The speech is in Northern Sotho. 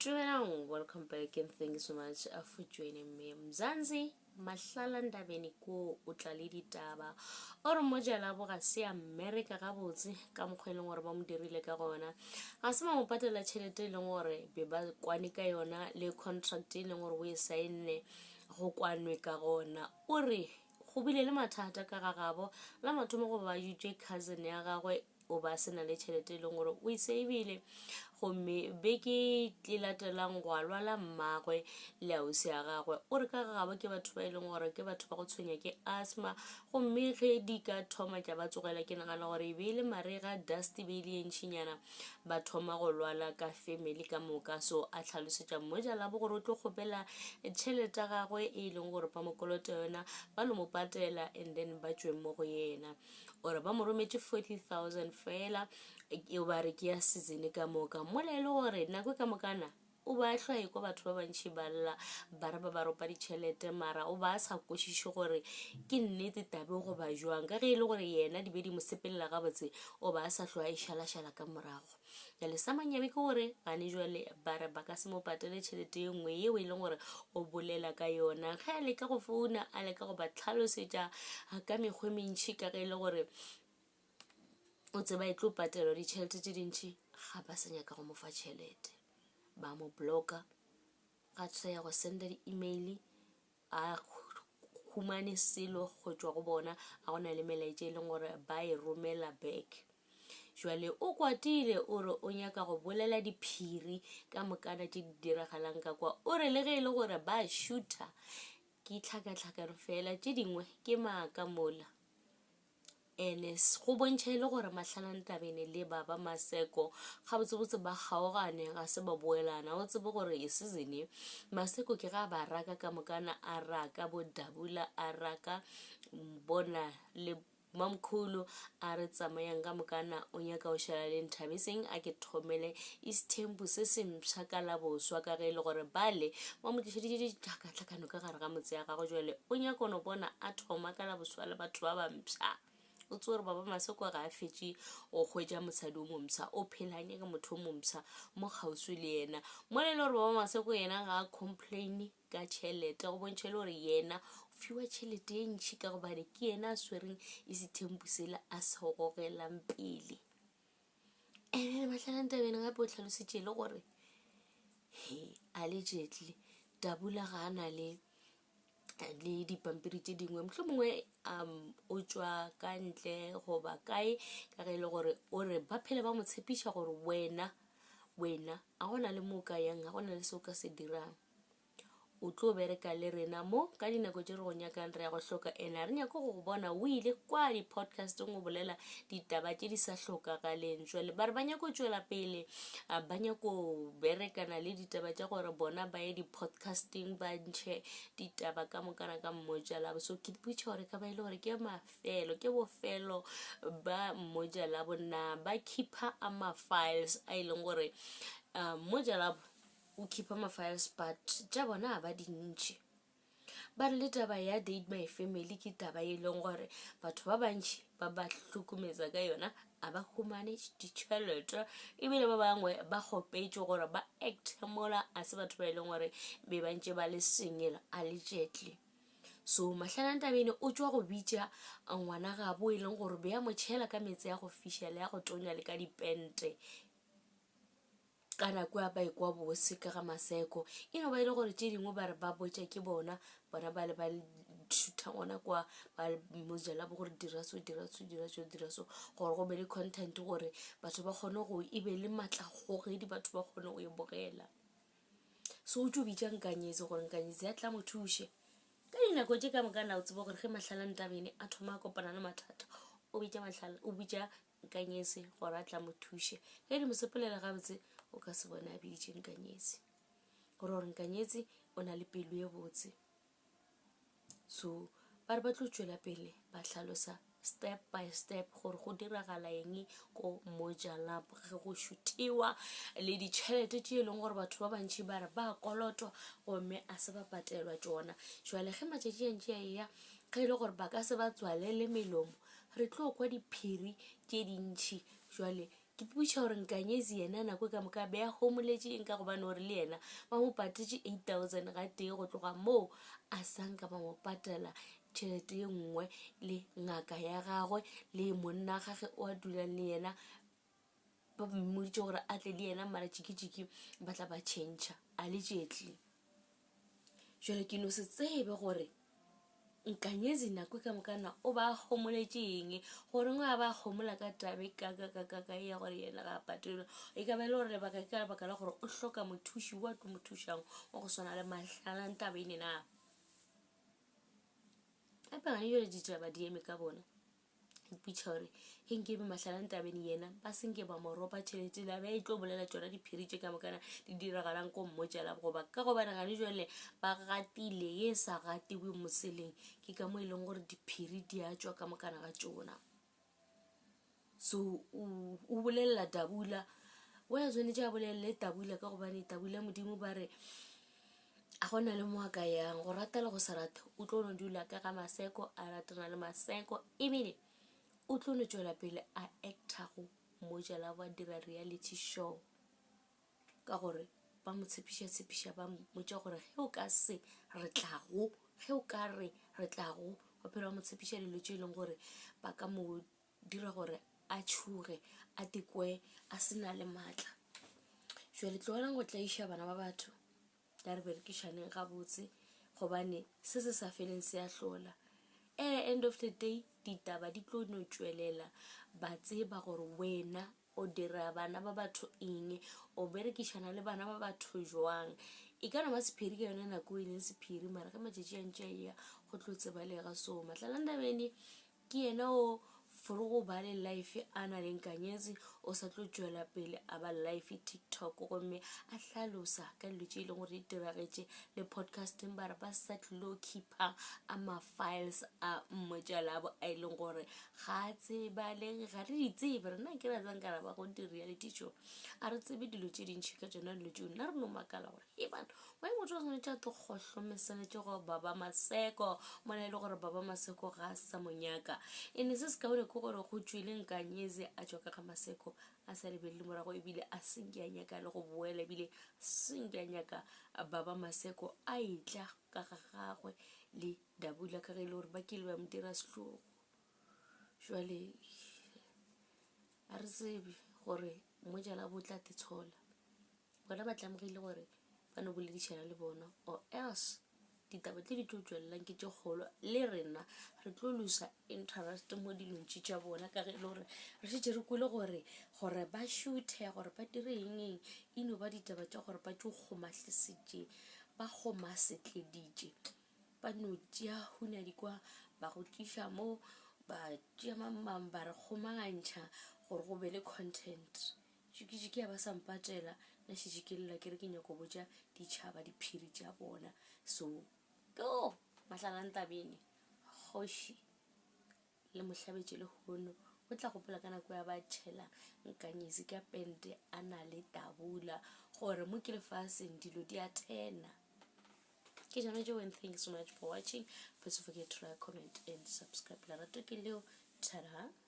Welcome back and thank you so much for joining me. Mzansi mahlala ndabeni ko o tla le ditaba o re mojala bo ga se America ga botse ka mokgweleng gore ba mo dirile ka gona ga se mo patela tšhelete le gore be ba kwane ka yona le contract le gore o e saene go kwanwe ka gona o re go bile le mathata ka gagabo la mathomo go ba yutse cousin ya gagwe o ba sena le tšhelete le gore o e savile gomme beke tle latelang go alwala mmagwe le ausi ya gagwe o re ka gagabo ke batho ba e leng gore ke batho ba go tshwenya ke asthma gomme ge di ka thoma tša ba tsogela ke nagana gore e be le marega dust be le ntšinyana ba thoma go lwala ka family ka moka so a tlhalosetša mojala bo gore o tlo kgopela tšhelete ya gagwe e leng gore ba mokoloto yona ba no mo patela and then ba tšwe mo go yena ore ba mo rometše 40,000 fela e ba re ke ya season ka moka mola e le gore nako ka mokana o ba hlwae ko batho ba bantši ba lla ba re ba ropa ditšhelete mara o ba sa kwešiše gore ke nnete tabe go ba jwang ka ge e le gore yena di be di mo sepelela gabotse o ba sa hlwa e šala-šala ka morago jale sa manyabe ke gore gane jwale ba re ba ka se mo patele tšhelete ye nngwe yeo e leng gore o bolela ka yona ge a leka go founa a leka go ba tlhalosetša ka mekgwe mentši ka ge e le gore o tseba e tlo patela ditšhelete tše dintši ga ba se nyaka go mo fa tšhelete ba mo bloka ga tšea go senda di-email a humane selo go tšwa go bona a gona le melaetša e leng gore ba e romela back jwale o kwatile o re o nyaka go bolela diphiri ka mokana tše di diragalang ka kwa o re le ge e le gore ba shoota ke tlhakatlhakano fela tše dingwe ke maaka mola ene go bontšha e le gore mahlalantabene le baba Maseko ga botsebotse ba kgaogane ga se ba boelana o tsebe gore e season Maseko ke ga ba raka ka mokana a raka bo Dabula a raka bona le mamkhulu a re tsamayang ka mokana o nyaka o šala le Nthabiseng a ke thomele istembu se se mpša ka la boswa ka ge e le gore bale ba mo tlišeditše ditlhakatlhakano ka gare ga motse ya gago jwale o nyaka no bona a thoma ka la boswa le batho ba ba mpša o tse gore baba Maseko ga a fetše o hwetša mosadi o momsa o phelanye ka motho o momsa mo kgauswi le yena mo le gore baba Maseko yena ga a complain ka tšhelete go bontšha le gore yena o fiwa tšhelete ye ntšhi ka gobane ke yena a swereng e se thempusela a se gogelang pele ene mahlalantabene gape o tlhalosetše le gore allegedly Dabula ga a na le dipampiri tše dingwe mohlho mongwe o tšwa ka ntle goba kae ka ge e le gore o re ba phele ba mo tshepiša gore wena a gona le mo ka yang a gona le seo ka se dirang o tlo bereka le rena mo ka dinako tše re go nyakang re ya go hloka ene a re nyako go bona o ile kwa di-podcastong o bolela ditaba tše di sa hlokagaleng jwale ba re ba nyako tšwela pele ba nyako berekana le ditaba tša gore bona ba ye di-podcasting ba ntšhe ditaba ka mokana ka Mmojalabo so ke diputša gore ka ba e le gore ke mafelo ke bofelo ba Mmojalabo na ba keeper ama-files a e leng gore Mmojalabo o keeper ma-files but tša bona ba dintši ba re le taba ya Date My Family ke taba e leng gore batho ba bantši ba ba hlokometsa ka yona a ba humane ditšhelete ebile ba bangwe ba kgopetše gore ba act mola a se batho ba e leng gore be bantše ba le single allegedly so mahlalantabene o tšwa go bitša ngwana gabo e leng gore be ya motšhela ka metse ya go fiša le ya go tonya le ka dipente ka nako ya ba ekwa bose ka ga Maseko e no ba e le gore tše dingwe ba re ba botša ke bona ba le ba šutha gona kwa ba Mojalabo gore dira so gore go be le content gore batho ba kgone go e be le matlakgogedi batho ba kgone go e bogela so o tšo bitša Nkanyetse gore Nkanyetse ya tla mo thuše ka dinako tše ka mokana o tseba gore ge mahlalantabene a thoma a kopana le mathata o bitša Nkanyetse gore a tla mo thuše ge di mo sepelela gabotse o ka se bona a biditše Nkanyetse gore Nkanyetse o na le pelo ye botse so ba re ba tlo tšwela pele ba hlalosa step by step gore go diragala eng ko Mmojalabo ge go šutiwa le ditšhelete tše e leng gore batho ba bantši ba re ba kolotwa gomme a se ba patelwa tšona jwale ge matšatši a ntši a eya ge e le gore ba ka se ba tswalele melomo re tlo kwa diphiri tše dintšhi jwale ke putša gore Nkanyezi yena nako ka moka be a homoletše eng ka gobane gore le yena ba mo patetše 8,000 ga tee go tloga moo a sanka ba mo patela tšhelete ye nngwe le ngaka ya gagwe le monna gage o a dulang le yena ba mmoditše gore a tle le yena mara tšiki ba tla ba tšhentšha a le tšetli. Jwale ke no se tsebe gore Nkanyezi nako ka mokana o ba homoletše eng gore ngwe a ba homola ka tabe ka ya gore yena ga patelwa e ka ba le gore lebaka ka baka la gore o hloka mothuši wa tlo mothušang wa go swana le Mahlela Ntabeni na a pa gane jole ditaba di eme ka bona ipitša gore ge nke be Mahlela Ntabeni yena ba senke ba moropa tšhelete la ba e tlo bolela tšona diphiri tše ka mokana di diragalang ko mmotša la goba ka gobane gane jole ba gatile ye sa gatiwe moseleng ke ka mo e leng gore diphiri di a tšwa ka mokana ga tšona. So o bolela Dabula o ya tshwanetse a bolelele Dabula ka gobane Dabula modimo ba re a gona le mo a ka yang go rata le go sa rata o tlo no dula ka ga Maseko a ratana le Maseko ebile o tlo no tšwela pele a actago moja la ba dira reality show ka gore ba mo tshepiša ba mmotša gore ge o ka se re tlago ge o ka re tlago ba phela ba mo tshepiša dilo tše e leng gore ba ka mo dira gore a tšhuge a tekwe a sena le maatla. Jwale tlogelang go tlaiša bana ba batho ya re berekišaneng gabotse gobane se sa feleng se a hlola end of the day ditaba di tlo no tšwelela ba tseba gore wena o dira bana ba batho eng o berekišana le bana ba batho jwang e ka noma sephiri ka yona nako e leng sephiri mara ka matšatši a ntša ya go tlo tsebalega. So Mahlela Ntabeni ke yena o for go ba le life a na le Nkanyezi o sa tlo tšwela pele a ba life TikTok gomme a hlalosa ka dilo tše e leng gore di diragetše le podcasting bara ba sa tlo keepa a ma-files a mmotšalabo a e leng gore ga a tsebalege ga re di tsebe rena ke ra tsankara ba go di-reality show a re tsebe dilo tše dintšhi ka tšona dilo tšeo nna re no makala gore e bana wa motho o tshwanetse a tlo kgohlomesanetše go Baba Maseko mona e le gore Baba Maseko ga a sa monyaka ene se se kaone ke gore go tšwile Nkanyezi a tšwa ka ga Maseko a sa lebelele morago ebile a senke a nyaka le go boela ebile senke a nyaka Baba Maseko a etla ka ga gagwe le Dabula ka ge e le gore ba kile ba mo dira sehlogo. Jwale a re tsebe gore mojala bo tla tetshola bona ba tlamegile gore ba no boledišana le bona or else ditaba tse di tlo tšwelelang ke tše kgolo le rena re tlo losa interest mo dilong tša bona ka ge le gore re šetše re kwele gore ba shute gore ba dire eng eno ba ditaba tša gore ba tšo kgomahlesitše ba kgomasetleditše ba no tšea huna dikwa ba go tliša mo ba tšea mamang ba re kgomagantšha gore go be le content tšiki ya ba sampatela na šetše ke lela ke re ke nyako botša ditšhaba diphiri tša bona. So go Mahlela Ntabeni kgoši le mohlabetše le hono o tla gopola ka nako ya ba tšhela Nkanyezi ka pente a na le Dabula gore mo ke lefaseng dilo di a tena ke jana jo. And thank you so much for watching. Please don't forget to like, comment and subscribe. La rato ke leo. Ta-da.